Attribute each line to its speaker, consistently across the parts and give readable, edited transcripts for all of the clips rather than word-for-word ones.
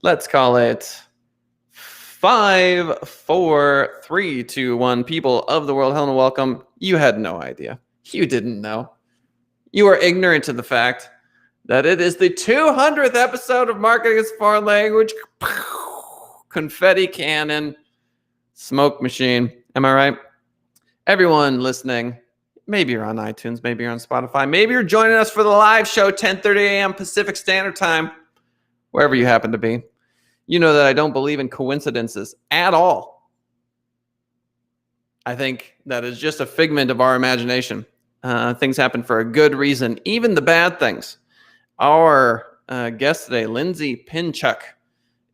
Speaker 1: Let's call it 5, 4, 3, 2, 1. People of the world, hello and welcome. You had no idea. You didn't know. You are ignorant to the fact that it is the 200th episode of Marketing is Foreign Language. Confetti cannon, smoke machine. Am I right? Everyone listening, maybe you're on iTunes, maybe you're on Spotify, maybe you're joining us for the live show, 10:30 a.m. Pacific Standard Time, wherever you happen to be. You know that I don't believe in coincidences at all. I think that is just a figment of our imagination. Things happen for a good reason, even the bad things. Our guest today, Lindsay Pinchuk,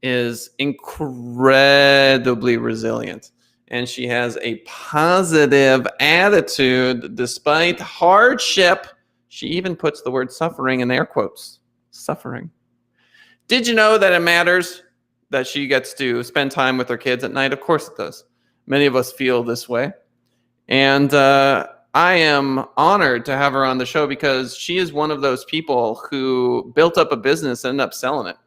Speaker 1: is incredibly resilient. And she has a positive attitude despite hardship. She even puts the word suffering in air quotes. Suffering. Did you know that it matters that she gets to spend time with her kids at night? Of course it does. Many of us feel this way. And I am honored to have her on the show because she is one of those people who built up a business and ended up selling it.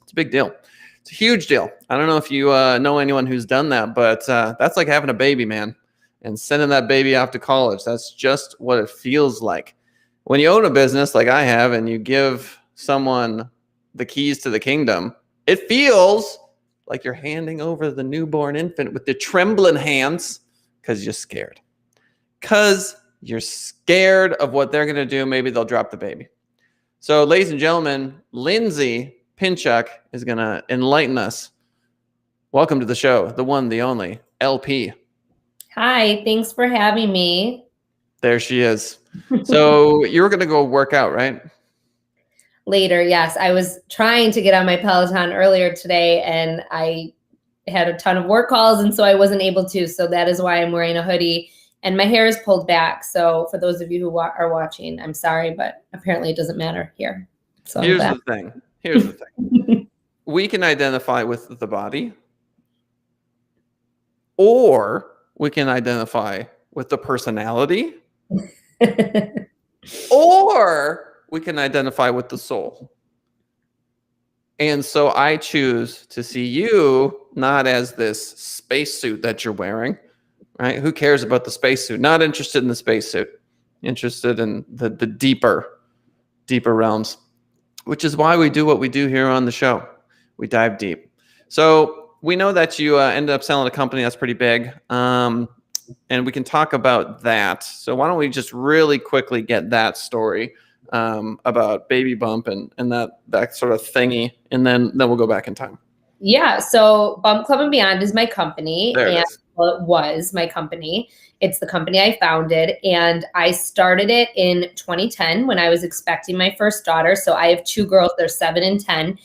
Speaker 1: It's a big deal. It's a huge deal. I don't know if you know anyone who's done that, but that's like having a baby, man, and sending that baby off to college. That's just what it feels like. When you own a business like I have and you give someone the keys to the kingdom, it feels like you're handing over the newborn infant with the trembling hands because you're scared. Because you're scared of what they're going to do. Maybe they'll drop the baby. So, ladies and gentlemen, Lindsay Pinchuk is going to enlighten us. Welcome to the show, the one, the only, LP.
Speaker 2: Hi, thanks for having me.
Speaker 1: There she is. So you were going to go work out, right?
Speaker 2: Later, yes. I was trying to get on my Peloton earlier today, and I had a ton of work calls, and so I wasn't able to. So that is why I'm wearing a hoodie, and my hair is pulled back. So for those of you who are watching, I'm sorry, but apparently it doesn't matter here. So
Speaker 1: Here's the thing. We can identify with the body, or we can identify with the personality, or we can identify with the soul. And so I choose to see you not as this spacesuit that you're wearing, right? Who cares about the spacesuit? Not interested in the spacesuit. Interested in the deeper realms, which is why we do what we do here on the show. We dive deep. So we know that you ended up selling a company that's pretty big, and we can talk about that. So why don't we just really quickly get that story about Baby Bump and that sort of thingy, and then we'll go back in time.
Speaker 2: Yeah, so Bump Club and Beyond is my company.
Speaker 1: There it is.
Speaker 2: Well, it was my company. It's the company I founded, and I started it in 2010 when I was expecting my first daughter. So I have two girls, they're 7 and 10.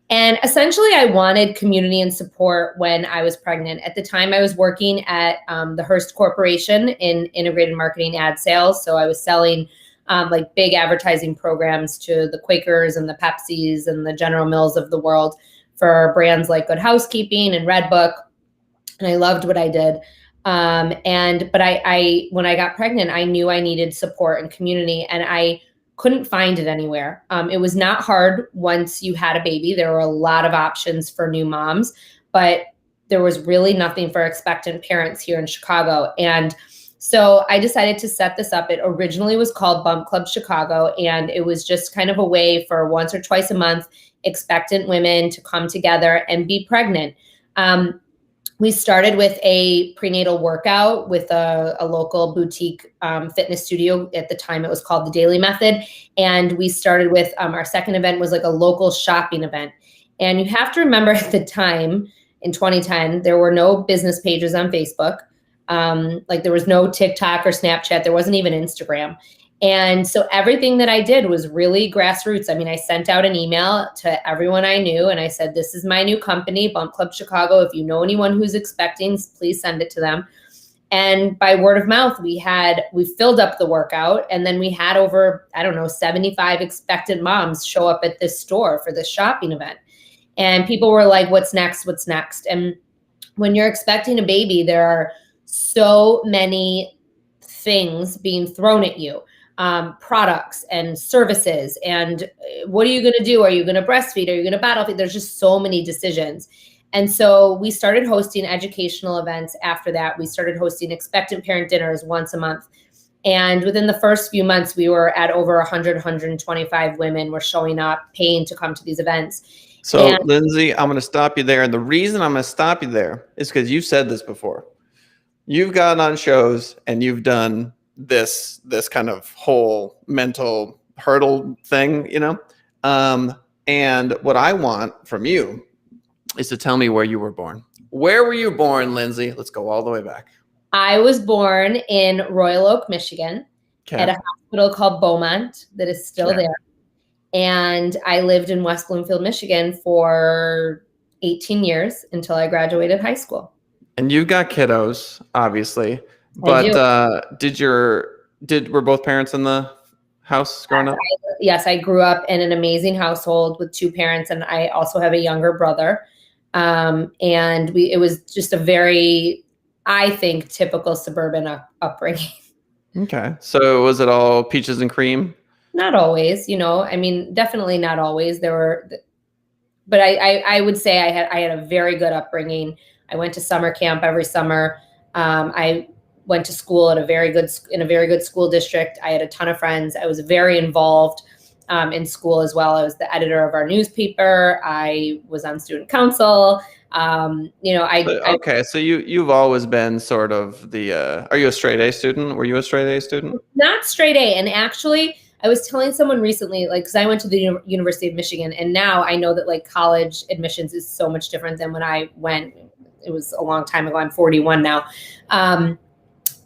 Speaker 2: And essentially, I wanted community and support when I was pregnant. At the time, I was working at the Hearst Corporation in integrated marketing ad sales. So I was selling like big advertising programs to the Quakers and the Pepsis and the General Mills of the world for brands like Good Housekeeping and Redbook. And I loved what I did. But I when I got pregnant, I knew I needed support and community, and I couldn't find it anywhere. It was not hard once you had a baby. There were a lot of options for new moms, but there was really nothing for expectant parents here in Chicago. And so I decided to set this up. It originally was called Bump Club Chicago, and it was just kind of a way for once or twice a month expectant women to come together and be pregnant. We started with a prenatal workout with a local boutique fitness studio. At the time, it was called The Daily Method. And we started with our second event was like a local shopping event. And you have to remember at the time, in 2010, there were no business pages on Facebook. Like there was no TikTok or Snapchat. There wasn't even Instagram. And so everything that I did was really grassroots. I mean, I sent out an email to everyone I knew, and I said, this is my new company, Bump Club Chicago. If you know anyone who's expecting, please send it to them. And by word of mouth, we filled up the workout, and then we had over, 75 expectant moms show up at this store for this shopping event. And people were like, what's next? What's next? And when you're expecting a baby, there are so many things being thrown at you. products and services. And what are you going to do? Are you going to breastfeed? Are you going to bottle feed? There's just so many decisions. And so we started hosting educational events after that. We started hosting expectant parent dinners once a month. And within the first few months, we were at over 100, 125 women were showing up, paying to come to these events.
Speaker 1: So, Lindsay, I'm going to stop you there. And the reason I'm going to stop you there is because you've said this before. You've gotten on shows and you've done this kind of whole mental hurdle thing, and what I want from you is to tell me where you were born. Where were you born, Lindsay? Let's go all the way back.
Speaker 2: I was born in Royal Oak, Michigan, at a hospital called Beaumont that is still there. And I lived in West Bloomfield, Michigan for 18 years until I graduated high school.
Speaker 1: And you've got kiddos, obviously. But were both parents in the house growing up?
Speaker 2: Yes, I grew up in an amazing household with two parents, and I also have a younger brother. And it was just a very, I think, typical suburban upbringing.
Speaker 1: Okay. So was it all peaches and cream?
Speaker 2: Not always, definitely not always. But I would say I had a very good upbringing. I went to summer camp every summer. I went to school in a very good school district. I had a ton of friends. I was very involved in school as well. I was the editor of our newspaper. I was on student council.
Speaker 1: Okay, so you've always been sort of the. Are you a straight A student? Were you a straight A student?
Speaker 2: Not straight A, and actually, I was telling someone recently, because I went to the University of Michigan, and now I know that college admissions is so much different than when I went. It was a long time ago. I'm 41 now.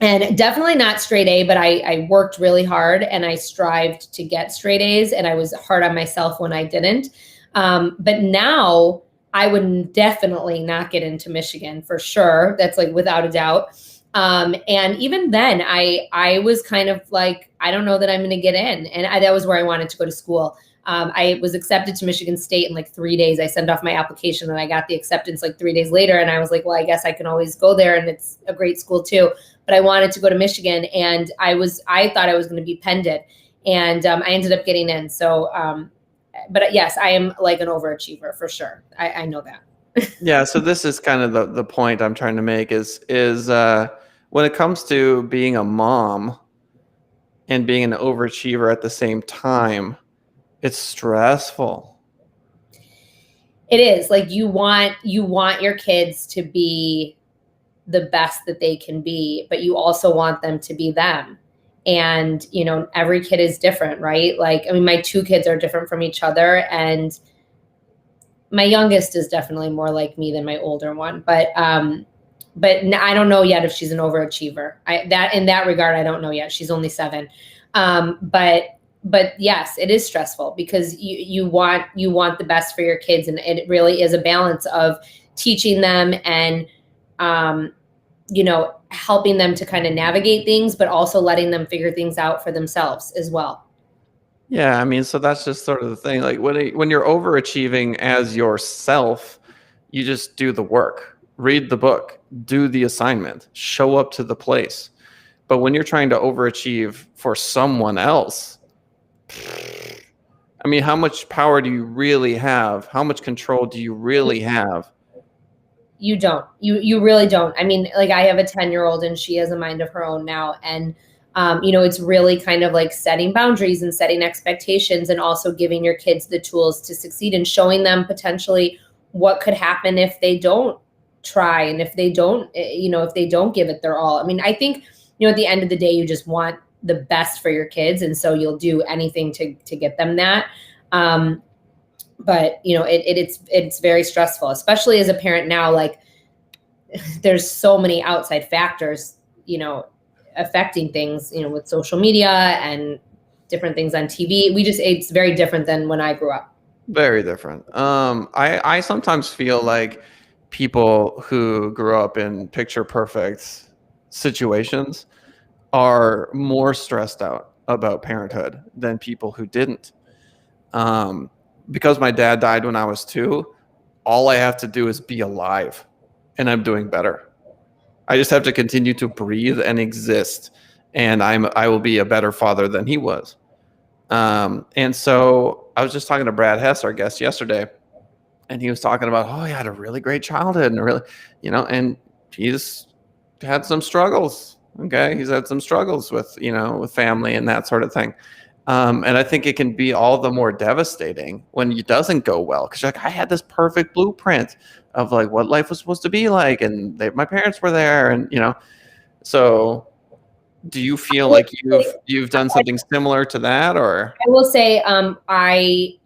Speaker 2: And definitely not straight A, but I worked really hard and I strived to get straight A's, and I was hard on myself when I didn't. But now I would definitely not get into Michigan for sure. That's without a doubt. And even then I was kind of I don't know that I'm going to get in. And that was where I wanted to go to school. I was accepted to Michigan State in 3 days. I sent off my application and I got the acceptance 3 days later. And I was well, I guess I can always go there, and it's a great school too. But I wanted to go to Michigan, and I thought I was going to be pended, and I ended up getting in. So, but yes, I am an overachiever for sure. I know that.
Speaker 1: Yeah. So this is kind of the point I'm trying to make is when it comes to being a mom and being an overachiever at the same time, it's stressful.
Speaker 2: It is. You want your kids to be the best that they can be, but you also want them to be them. And, every kid is different, right? My two kids are different from each other, and my youngest is definitely more like me than my older one. But I don't know yet if she's an overachiever. In that regard, I don't know yet. She's only 7. But yes, it is stressful because you want the best for your kids, and it really is a balance of teaching them and helping them to kind of navigate things, but also letting them figure things out for themselves as well.
Speaker 1: Yeah, so that's just sort of the thing. When you're overachieving as yourself, you just do the work, read the book, do the assignment, show up to the place. But when you're trying to overachieve for someone else, how much power do you really have? How much control do you really have?
Speaker 2: You don't. You really don't. I have a 10-year-old and she has a mind of her own now. And, it's really kind of setting boundaries and setting expectations, and also giving your kids the tools to succeed and showing them potentially what could happen if they don't try, and if they don't, if they don't give it their all. I think, at the end of the day, you just want the best for your kids. And so you'll do anything to get them that. But it's very stressful, especially as a parent now. There's so many outside factors, affecting things, with social media and different things on TV. It's very different than when I grew up.
Speaker 1: Very different. I sometimes feel like people who grew up in picture perfect situations are more stressed out about parenthood than people who didn't. Because my dad died when I was 2, all I have to do is be alive, and I'm doing better. I just have to continue to breathe and exist. and I will be a better father than he was. And so I was just talking to Brad Hess, our guest yesterday, and he was talking about, oh, he had a really great childhood and really, and he's had some struggles. Okay. He's had some struggles with, with family and that sort of thing. And I think it can be all the more devastating when it doesn't go well. Cause I had this perfect blueprint of like what life was supposed to be like. And my parents were there and, so do you feel like you've done something similar to that, or?
Speaker 2: I will say, I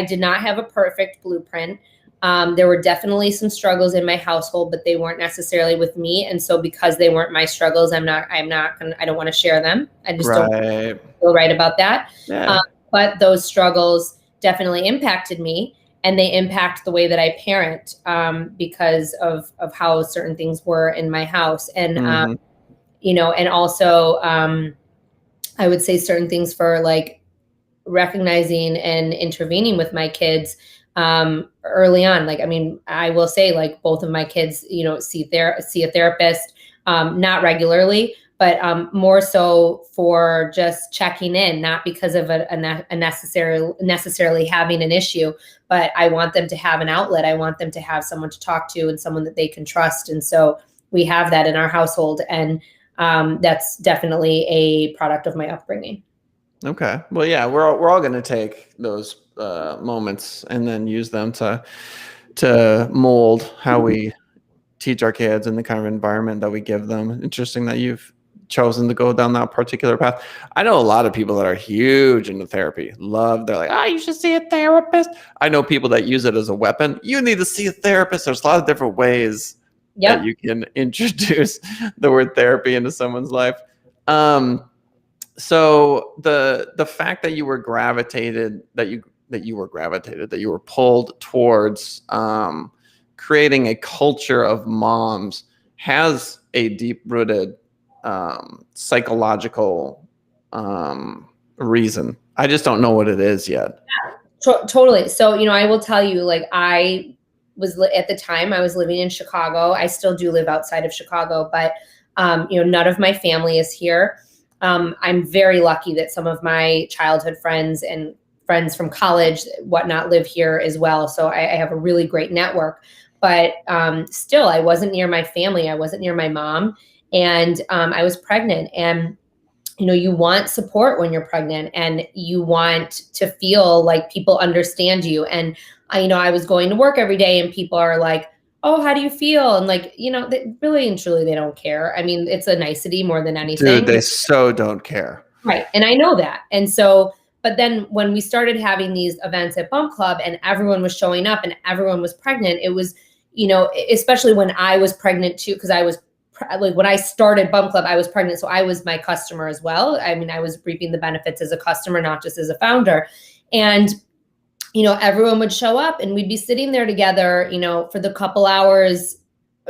Speaker 2: did not have a perfect blueprint. There were definitely some struggles in my household, but they weren't necessarily with me. And so because they weren't my struggles, I don't want to share them. I just don't feel right about that.
Speaker 1: Yeah.
Speaker 2: But those struggles definitely impacted me, and they impact the way that I parent, because of how certain things were in my house. And, and also, I would say certain things for like recognizing and intervening with my kids early on. Like, I mean, I will say like both of my kids, see a therapist, not regularly, but more so for just checking in, not because of a necessarily having an issue, but I want them to have an outlet. I want them to have someone to talk to and someone that they can trust. And so we have that in our household, and that's definitely a product of my upbringing.
Speaker 1: Okay. Well, yeah, we're all going to take those moments and then use them to mold how we teach our kids and the kind of environment that we give them. Interesting that you've chosen to go down that particular path. I know a lot of people that are huge into therapy. They're like, you should see a therapist. I know people that use it as a weapon. You need to see a therapist. There's a lot of different ways that you can introduce the word therapy into someone's life. So the fact that you were pulled towards creating a culture of moms has a deep-rooted psychological reason. I just don't know what it is yet.
Speaker 2: Totally. So, I will tell you, like, at the time I was living in Chicago. I still do live outside of Chicago, but none of my family is here. I'm very lucky that some of my childhood friends and friends from college, whatnot, live here as well. So I have a really great network, but still, I wasn't near my family. I wasn't near my mom, and I was pregnant. And you want support when you're pregnant, and you want to feel like people understand you. And I was going to work every day, and people are like, oh, how do you feel? And like, they really and truly, they don't care. I mean, it's a nicety more than anything.
Speaker 1: Dude, they so don't care.
Speaker 2: Right. And I know that. And so, but then when we started having these events at Bump Club and everyone was showing up and everyone was pregnant, it was, especially when I was pregnant too, because I was like, when I started Bump Club, I was pregnant. So I was my customer as well. I mean, I was reaping the benefits as a customer, not just as a founder. And everyone would show up and we'd be sitting there together, for the couple hours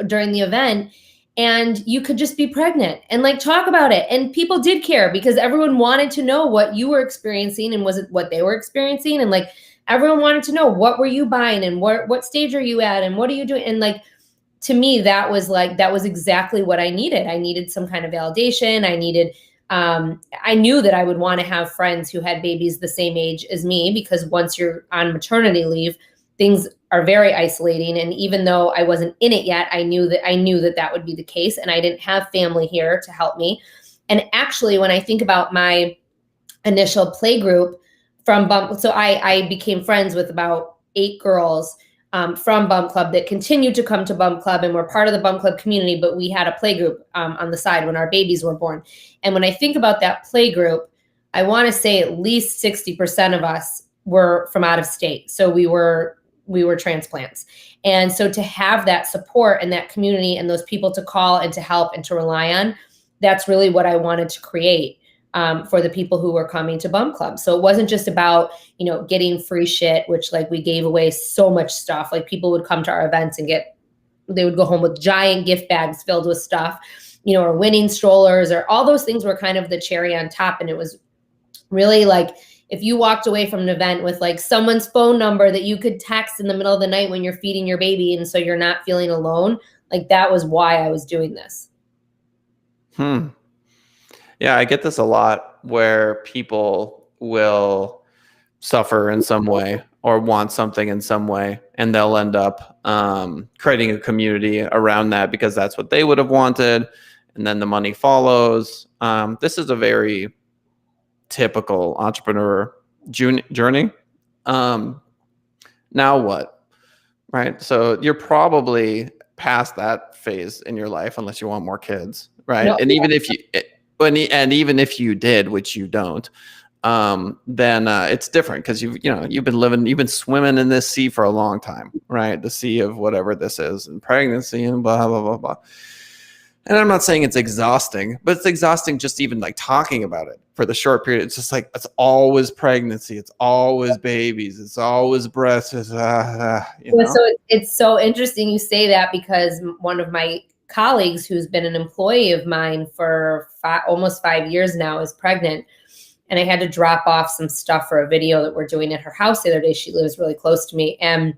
Speaker 2: during the event, and you could just be pregnant and like talk about it. And people did care because everyone wanted to know what you were experiencing and was it what they were experiencing. And like, everyone wanted to know, what were you buying and what stage are you at and what are you doing? And like, to me, that was exactly what I needed. I needed some kind of validation. I knew that I would want to have friends who had babies the same age as me, because once you're on maternity leave, things are very isolating. And even though I wasn't in it yet, I knew that would be the case. And I didn't have family here to help me. And actually, when I think about my initial play group from Bump, so I became friends with about 8 girls from Bump Club that continued to come to Bump Club and were part of the Bump Club community, but we had a play group on the side when our babies were born. And when I think about that play group, I want to say at least 60% of us were from out of state. So we were transplants. And so to have that support and that community and those people to call and to help and to rely on, that's really what I wanted to create for the people who were coming to Bump Club. So it wasn't just about, getting free shit, which like we gave away so much stuff. Like people would come to our events and they would go home with giant gift bags filled with stuff, or winning strollers, or all those things were kind of the cherry on top. And it was really like, if you walked away from an event with like someone's phone number that you could text in the middle of the night when you're feeding your baby, and so you're not feeling alone, like that was why I was doing this.
Speaker 1: Yeah, I get this a lot where people will suffer in some way or want something in some way, and they'll end up creating a community around that because that's what they would have wanted, and then the money follows. This is a very typical entrepreneur journey. Now what? Right? So you're probably past that phase in your life unless you want more kids, right?
Speaker 2: No,
Speaker 1: And even if you and even if you did, which you don't, then it's different because you've been swimming in this sea for a long time, right? The sea of whatever this is, and pregnancy and blah blah blah blah. And I'm not saying it's exhausting, but it's exhausting just even like talking about it for the short period. It's just like it's always pregnancy, it's always babies, it's always breasts.
Speaker 2: So it's so interesting you say that, because one of my colleagues who's been an employee of mine for almost 5 years now is pregnant. And I had to drop off some stuff for a video that we're doing at her house the other day. She lives really close to me. And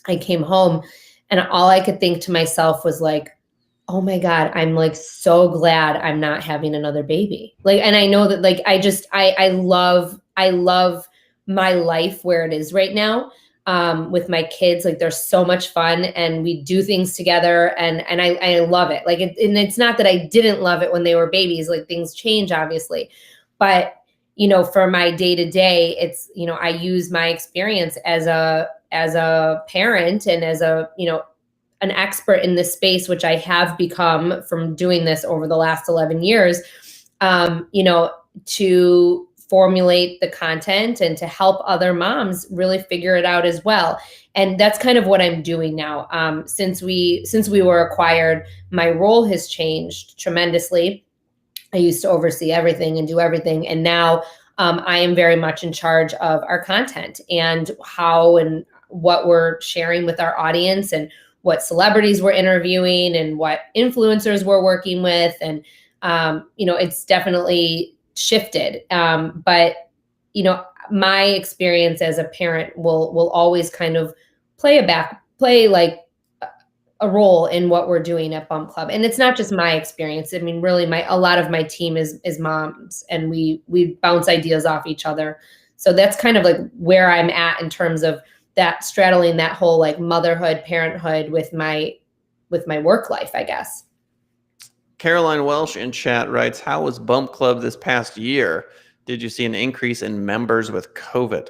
Speaker 2: I came home and all I could think to myself was like, oh my God, I'm like so glad I'm not having another baby. Like, and I know that like, I love my life where it is right now. With my kids, like they're so much fun and we do things together and I love it. Like, and it's not that I didn't love it when they were babies, like things change obviously, but for my day to day, it's, I use my experience as a parent and as an expert in this space, which I have become from doing this over the last 11 years, to formulate the content and to help other moms really figure it out as well. And that's kind of what I'm doing now. Since we were acquired, my role has changed tremendously. I used to oversee everything and do everything. And now I am very much in charge of our content and how and what we're sharing with our audience and what celebrities we're interviewing and what influencers we're working with. And, it's definitely shifted. But my experience as a parent will always kind of play like a role in what we're doing at Bump Club. And it's not just my experience. I mean, really a lot of my team is moms, and we bounce ideas off each other. So that's kind of like where I'm at in terms of that, straddling that whole like motherhood, parenthood with my work life, I guess.
Speaker 1: Caroline Welsh in chat writes, how was Bump Club this past year? Did you see an increase in members with COVID?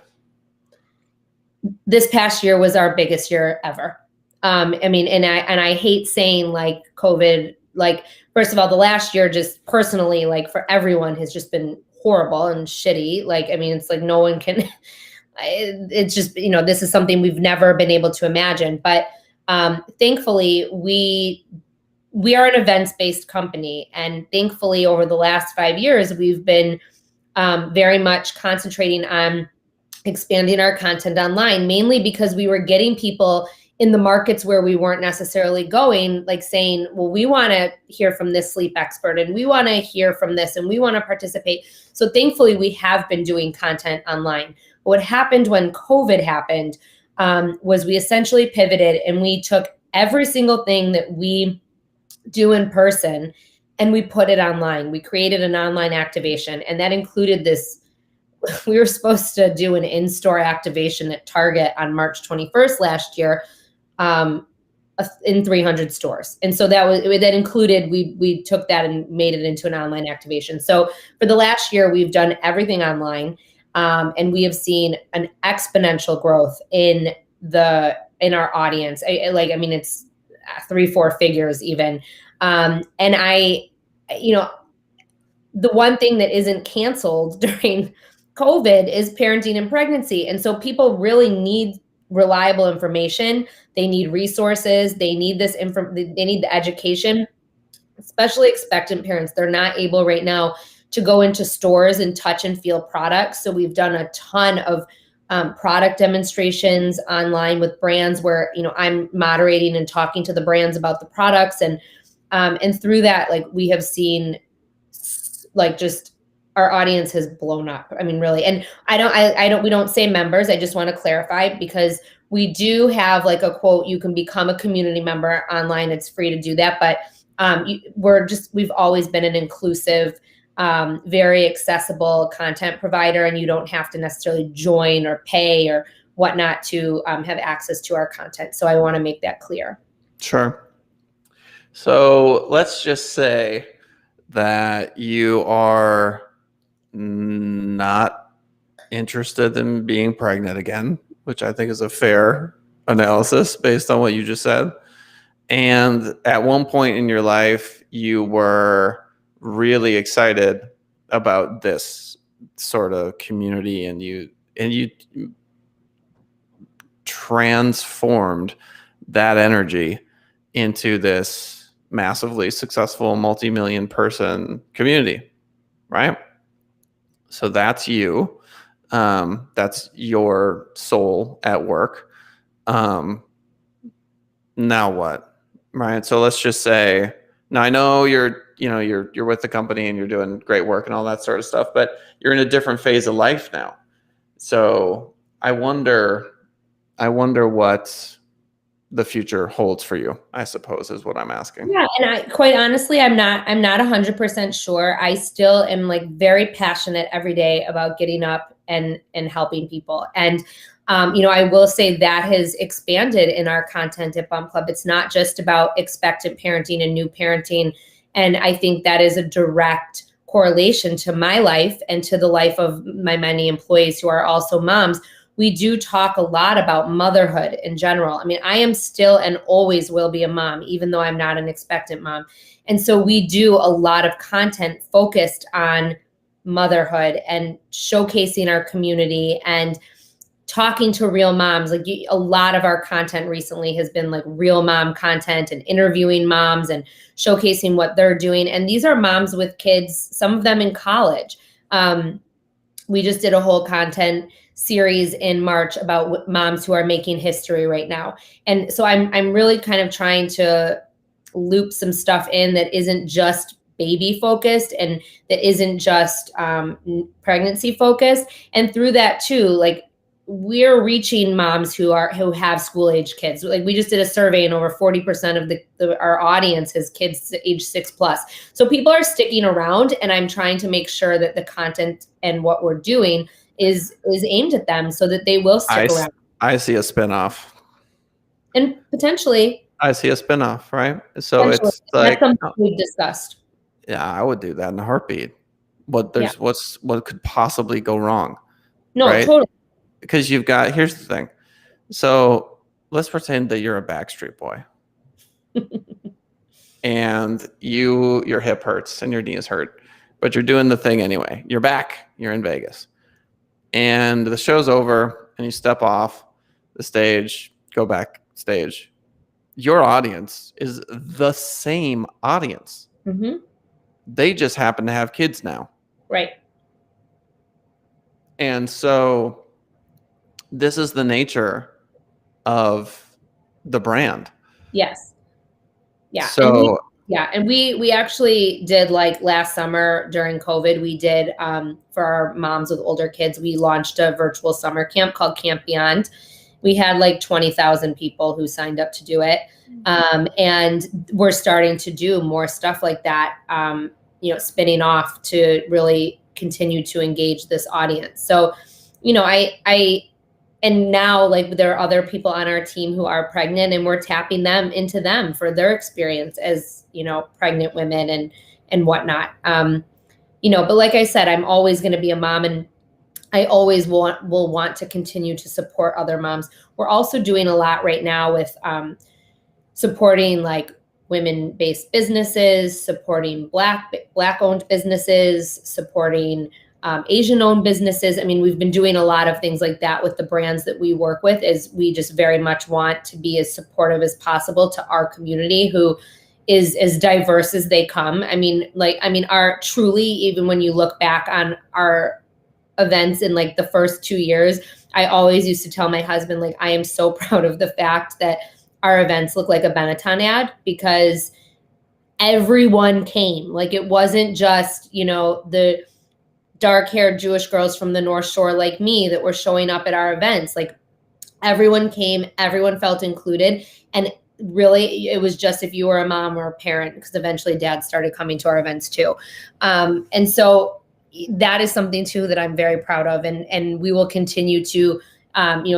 Speaker 2: This past year was our biggest year ever. I mean, and I hate saying like COVID, like, first of all, the last year just personally, like for everyone has just been horrible and shitty. Like, I mean, it's like no one can, it's just, this is something we've never been able to imagine. But thankfully, we are an events-based company. And thankfully, over the last 5 years, we've been very much concentrating on expanding our content online, mainly because we were getting people in the markets where we weren't necessarily going, like saying, well, we want to hear from this sleep expert and we want to hear from this and we want to participate. So thankfully, we have been doing content online. What happened when COVID happened was we essentially pivoted and we took every single thing that we do in person and we put it online. We created an online activation, and that included this. We were supposed to do an in-store activation at Target on March 21st last year in 300 stores. And so that included, we took that and made it into an online activation. So for the last year, we've done everything online. And we have seen an exponential growth in our audience. I mean, it's 3-4 figures even. And the one thing that isn't canceled during COVID is parenting and pregnancy. And so people really need reliable information. They need resources. They need they need the education, especially expectant parents. They're not able right now to go into stores and touch and feel products. So we've done a ton of product demonstrations online with brands where, I'm moderating and talking to the brands about the products. And through that, like, we have seen like just our audience has blown up. I mean, really. And we don't say members. I just want to clarify, because we do have like a quote, you can become a community member online. It's free to do that. But we've always been an inclusive very accessible content provider, and you don't have to necessarily join or pay or whatnot to have access to our content. So I want to make that clear.
Speaker 1: Sure. So let's just say that you are not interested in being pregnant again, which I think is a fair analysis based on what you just said. And at one point in your life, you were really excited about this sort of community, and you transformed that energy into this massively successful multi-million person community, right? So that's you. That's your soul at work. Now what? Right. So let's just say, now I know you're with the company and you're doing great work and all that sort of stuff, but you're in a different phase of life now. So I wonder what the future holds for you, I suppose, is what I'm asking.
Speaker 2: Yeah, and I quite honestly, I'm not 100% sure. I still am like very passionate every day about getting up and helping people. And I will say that has expanded in our content at Bump Club. It's not just about expectant parenting and new parenting. And I think that is a direct correlation to my life and to the life of my many employees who are also moms. We do talk a lot about motherhood in general. I mean, I am still and always will be a mom, even though I'm not an expectant mom. And so we do a lot of content focused on motherhood and showcasing our community and talking to real moms. Like a lot of our content recently has been like real mom content and interviewing moms and showcasing what they're doing. And these are moms with kids, some of them in college. We just did a whole content series in March about moms who are making history right now. And so I'm really kind of trying to loop some stuff in that isn't just baby focused and that isn't just pregnancy focused. And through that too, like we're reaching moms who have school age kids. Like we just did a survey and over 40% of our audience has kids age 6+. So people are sticking around, and I'm trying to make sure that the content and what we're doing is aimed at them so that they will stick around.
Speaker 1: I see a spinoff.
Speaker 2: And potentially.
Speaker 1: I see a spinoff, right? So it's like,
Speaker 2: that's something we've discussed.
Speaker 1: Yeah, I would do that in a heartbeat. What could possibly go wrong?
Speaker 2: No,
Speaker 1: right?
Speaker 2: Totally.
Speaker 1: Because here's the thing. So let's pretend that you're a Backstreet Boy. And your hip hurts and your knee is hurt, but you're doing the thing anyway. You're back. You're in Vegas. And the show's over and you step off the stage, go backstage. Your audience is the same audience.
Speaker 2: Mm-hmm.
Speaker 1: They just happen to have kids now.
Speaker 2: Right.
Speaker 1: And so this is the nature of the brand.
Speaker 2: Yes. Yeah.
Speaker 1: So
Speaker 2: and we actually did, like last summer during COVID, we did for our moms with older kids, we launched a virtual summer camp called Camp Beyond. We had like 20,000 people who signed up to do it. And we're starting to do more stuff like that, spinning off to really continue to engage this audience. So, and now like there are other people on our team who are pregnant, and we're tapping into them for their experience as, pregnant women and whatnot. But like I said, I'm always going to be a mom, and I always will want to continue to support other moms. We're also doing a lot right now with supporting like women-based businesses, supporting Black-owned businesses, supporting Asian-owned businesses. I mean, we've been doing a lot of things like that with the brands that we work with, as we just very much want to be as supportive as possible to our community, who is as diverse as they come. Our truly, even when you look back on our events in like the first 2 years, I always used to tell my husband, like, I am so proud of the fact that our events look like a Benetton ad, because everyone came. Like, it wasn't just, the dark-haired Jewish girls from the North Shore like me that were showing up at our events. Like, everyone came, everyone felt included, and really, it was just if you were a mom or a parent, because eventually dad started coming to our events too. And so that is something too that I'm very proud of. And we will continue to,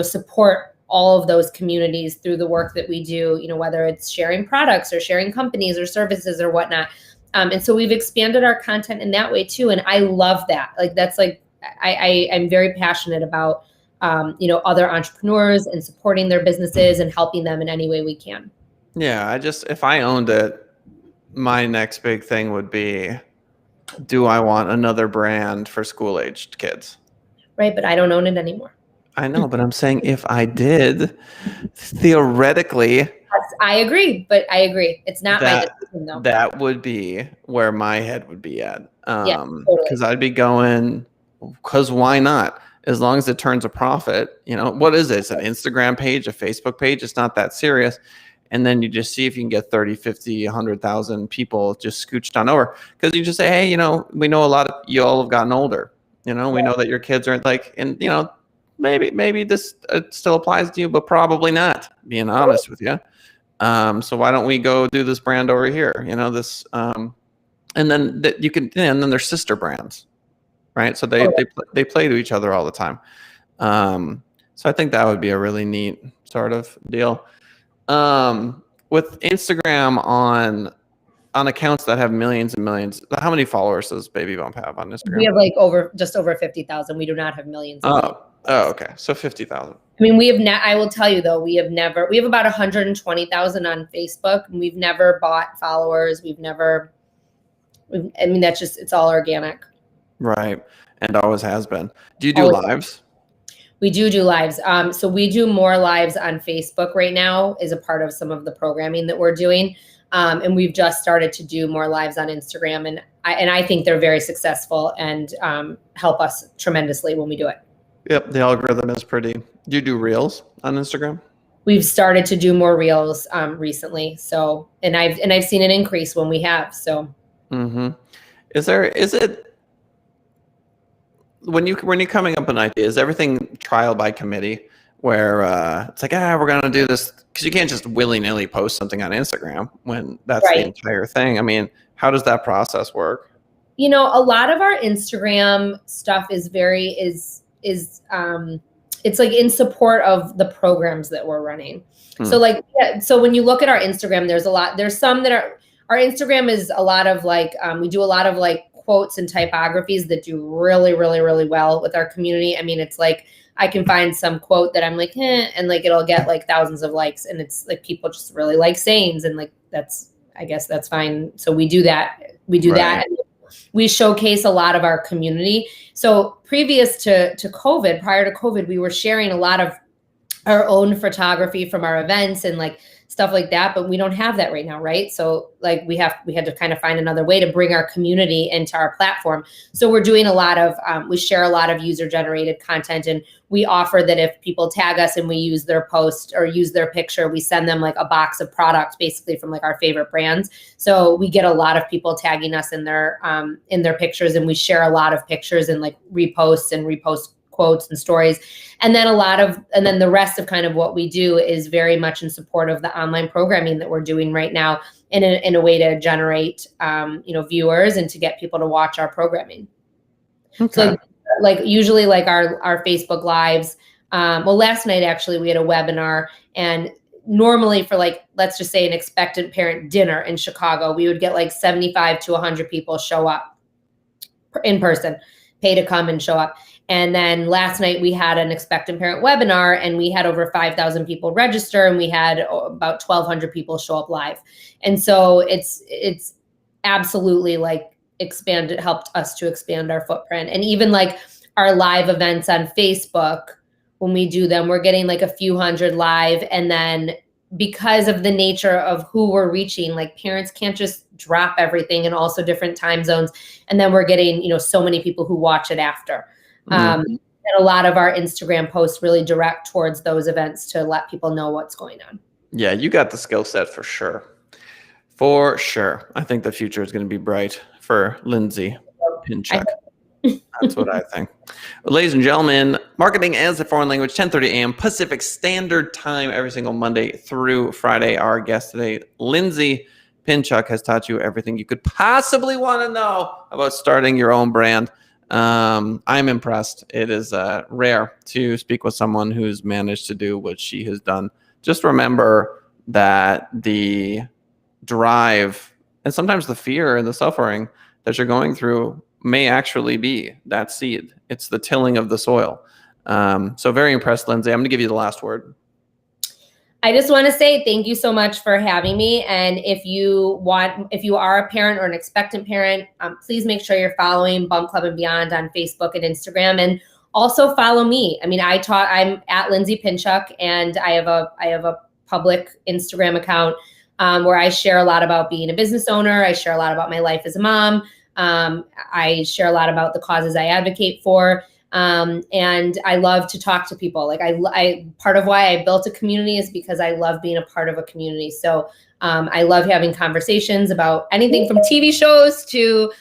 Speaker 2: support all of those communities through the work that we do, whether it's sharing products or sharing companies or services or whatnot. And so we've expanded our content in that way too. And I love that. Like, that's like, I'm very passionate about, other entrepreneurs and supporting their businesses and helping them in any way we can.
Speaker 1: Yeah. If I owned it, my next big thing would be, do I want another brand for school-aged kids?
Speaker 2: Right. But I don't own it anymore.
Speaker 1: I know, but I'm saying if I did, theoretically,
Speaker 2: Yes, I agree. But I agree. It's not my decision, though.
Speaker 1: that would be where my head would be at.
Speaker 2: Yeah, totally.
Speaker 1: Because I'd be going, because why not? As long as it turns a profit, what is it? It's an Instagram page, a Facebook page. It's not that serious. And then you just see if you can get 30, 50, 100,000 people just scooched on over. Because you just say, hey, we know a lot of you all have gotten older. We know that your kids aren't like, and maybe this still applies to you, but probably not, being honest with you. So why don't we go do this brand over here? This, and then that you can, and then they're sister brands, right? So they play to each other all the time. So I think that would be a really neat sort of deal. With Instagram on accounts that have millions and millions, how many followers does Baby Bump have on Instagram?
Speaker 2: We have just over 50,000. We do not have millions.
Speaker 1: Oh, okay. So 50,000.
Speaker 2: I mean, I will tell you though, we have about 120,000 on Facebook, and we've never bought followers. That's just, it's all organic.
Speaker 1: Right. And always has been. Do you do lives?
Speaker 2: We do lives. So we do more lives on Facebook right now as a part of some of the programming that we're doing. And we've just started to do more lives on Instagram. And I think they're very successful and help us tremendously when we do it.
Speaker 1: Yep, the algorithm is pretty. Do you do reels on Instagram?
Speaker 2: We've started to do more reels recently. So, and I've seen an increase when we have. So,
Speaker 1: is it when you're coming up with an idea? Is everything trial by committee where it's like, we're gonna do this, because you can't just willy-nilly post something on Instagram when that's the entire thing. I mean, how does that process work?
Speaker 2: A lot of our Instagram stuff is it's like in support of the programs that we're running. So so when you look at our Instagram, there's some that are, our Instagram is a lot of like, we do a lot of like quotes and typographies that do really, really, really well with our community. I mean, it's like, I can find some quote that I'm like, and like, it'll get like thousands of likes, and it's like, people just really like sayings, and like, I guess that's fine. So we do that. That. We showcase a lot of our community. So previous to COVID, prior to COVID, we were sharing a lot of our own photography from our events and like stuff like that, but we don't have that right now, right? So like we had to kind of find another way to bring our community into our platform. So we're doing a lot of, we share a lot of user-generated content, and we offer that if people tag us and we use their post or use their picture, we send them like a box of products basically from like our favorite brands. So we get a lot of people tagging us in their pictures, and we share a lot of pictures and like repost quotes and stories. And then the rest of kind of what we do is very much in support of the online programming that we're doing right now in a way to generate, viewers and to get people to watch our programming. Okay. So like usually like our Facebook lives, last night, actually, we had a webinar, and normally for like, let's just say an expectant parent dinner in Chicago, we would get like 75 to 100 people show up in person, pay to come and show up. And then last night we had an expectant parent webinar, and we had over 5,000 people register, and we had about 1,200 people show up live. And so it's absolutely like helped us to expand our footprint. And even like our live events on Facebook, when we do them, we're getting like a few hundred live. And then because of the nature of who we're reaching, like parents can't just drop everything, and also different time zones. And then we're getting, so many people who watch it after. And a lot of our Instagram posts really direct towards those events to let people know what's going on. Yeah,
Speaker 1: you got the skill set for sure. For sure. I think the future is going to be bright for Lindsay Pinchuk. That's what I think. Well, ladies and gentlemen, Marketing as a Foreign Language, 10:30 a.m. Pacific Standard Time every single Monday through Friday. Our guest today, Lindsay Pinchuk, has taught you everything you could possibly want to know about starting your own brand. I'm impressed. It is rare to speak with someone who's managed to do what she has done. Just remember that the drive and sometimes the fear and the suffering that you're going through may actually be that seed. It's the tilling of the soil. So very impressed, Lindsay. I'm going to give you the last word.
Speaker 2: I just want to say thank you so much for having me. And if you are a parent or an expectant parent, please make sure you're following Bump Club and Beyond on Facebook and Instagram, and also follow me. I mean, I'm at Lindsay Pinchuk, and I have a public Instagram account where I share a lot about being a business owner. I share a lot about my life as a mom. I share a lot about the causes I advocate for. And I love to talk to people. Like I part of why I built a community is because I love being a part of a community. So I love having conversations about anything from TV shows to,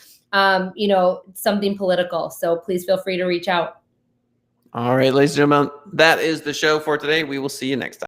Speaker 2: something political. So please feel free to reach out.
Speaker 1: All right, ladies and gentlemen, that is the show for today. We will see you next time.